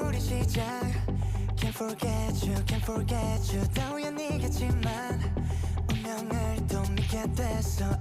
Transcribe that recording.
우리 시작 Can't forget you, can't forget you 다 우연이겠지만 운명을 또 믿게 됐어